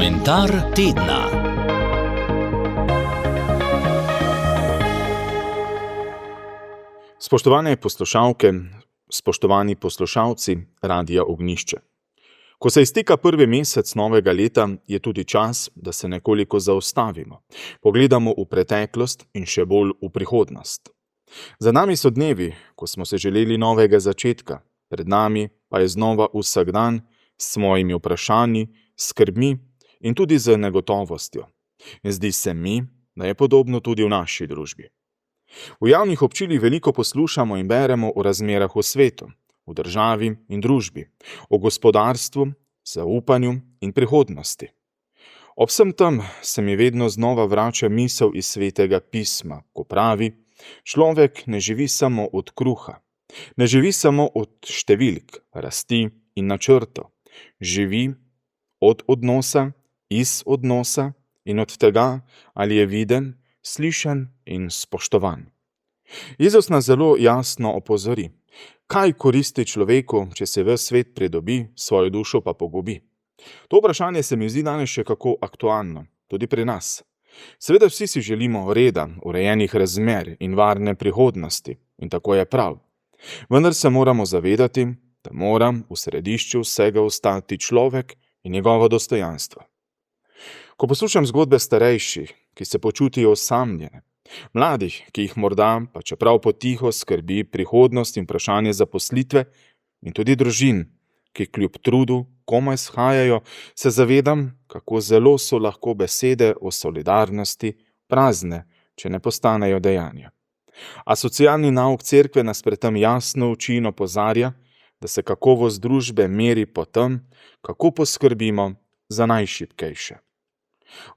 Komentar tedna. Spoštovane poslušalke, spoštovani poslušalci Radia Ognjišče. Ko se izteka prvi mesec novega leta, je tudi čas, da se nekoliko zaustavimo. Pogledamo v preteklost in še bolj v prihodnost. Za nami so dnevi, ko smo se želeli novega začetka, pred nami pa je znova vsak dan s svojimi vprašanji, skrbmi in tudi z negotovostjo. Zdi se mi, da je podobno tudi v naši družbi. V javnih občilih veliko poslušamo in beremo o razmerah v svetu, v državi in družbi, o gospodarstvu, zaupanju in prihodnosti. Ob vsem tem se mi vedno znova vrača misel iz Svetega pisma, ko pravi: človek ne živi samo od kruha, ne živi samo od številk, rasti in načrtov, živi od odnosa, iz odnosa in od tega, ali je viden, slišan in spoštovan. Jezus nas zelo jasno opozori, kaj koristi človeku, če se ves svet pridobi, svojo dušo pa pogubi. To vprašanje se mi zdi danes še kako aktualno, tudi pri nas. Seveda vsi si želimo reda, urejenih razmer in varne prihodnosti, in tako je prav. Vendar se moramo zavedati, da mora v središču vsega ostati človek in njegovo dostojanstvo. Ko poslušam zgodbe starejših, ki se počutijo osamljene, mladih, ki jih morda, pa čeprav potiho, skrbi prihodnost in vprašanje zaposlitve, in tudi družin, ki kljub trudu komaj shajajo, se zavedam, kako zelo so lahko besede o solidarnosti prazne, če ne postanejo dejanja. A socialni nauk cerkve nas pred tem jasno uči in opozarja, da se kakovost družbe meri po tem, kako poskrbimo za najšibkejše.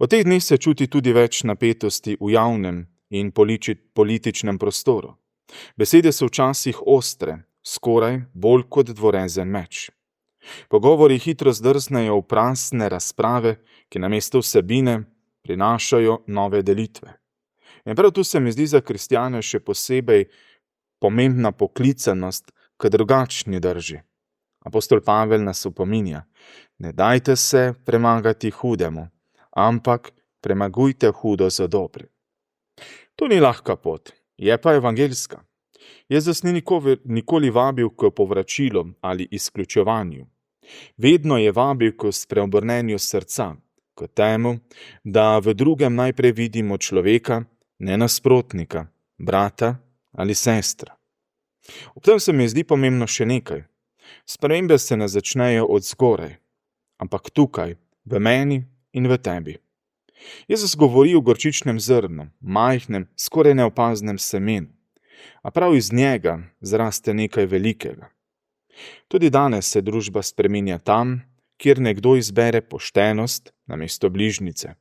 V teh dneh se čuti tudi več napetosti v javnem in političnem prostoru. Besede so včasih ostre, skoraj bolj kot dvorezen meč. Pogovori hitro zdrsnejo v prazne razprave, ki namesto vsebine prinašajo nove delitve. In prav tu se mi zdi za kristjane še posebej pomembna poklicanost k drugačni drži. Apostol Pavel nas opominja: ne dajte se premagati hudemu, ampak premagujte hudo z dobrim. To ni lahka pot, je pa evangeljska. Jezus ni nikoli vabil k povračilu ali izključevanju. Vedno je vabil k spreobrnenju srca, k temu, da v drugem najprej vidimo človeka, ne nasprotnika, brata ali sestra. Ob tem se mi zdi pomembno še nekaj. Spremembe se ne začnejo od zgoraj, ampak tukaj, v meni in v tebi. Jezus govori o gorčičnem zrnu, majhnem, skoraj neopaznem semenu, a prav iz njega zraste nekaj velikega. Tudi danes se družba spreminja tam, kjer nekdo izbere poštenost namesto bližnjice,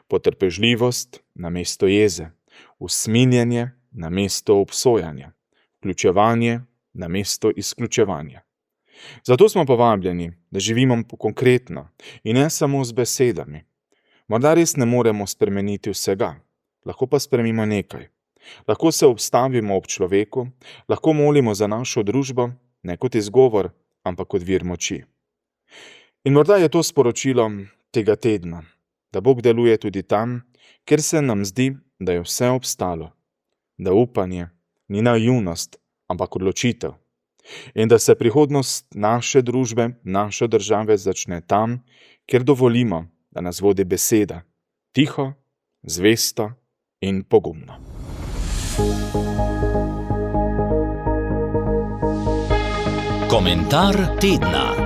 potrpežljivost namesto jeze, usmiljenje namesto obsojanja, vključevanje namesto izključevanja. Zato smo povabljeni, da živimo konkretno in ne samo z besedami. Morda res ne moremo spremeniti vsega, lahko pa spremenimo nekaj. Lahko se obstavimo ob človeku, lahko molimo za našo družbo, ne kot izgovor, ampak kot vir moči. In morda je to sporočilo tega tedna, da Bog deluje tudi tam, kjer se nam zdi, da je vse obstalo, da upanje ni naivnost, ampak odločitev. In da se prihodnost naše družbe, naše države začne tam, kjer dovolimo, da nas vodi beseda, tiho, zvesto in pogumno. Komentar tedna.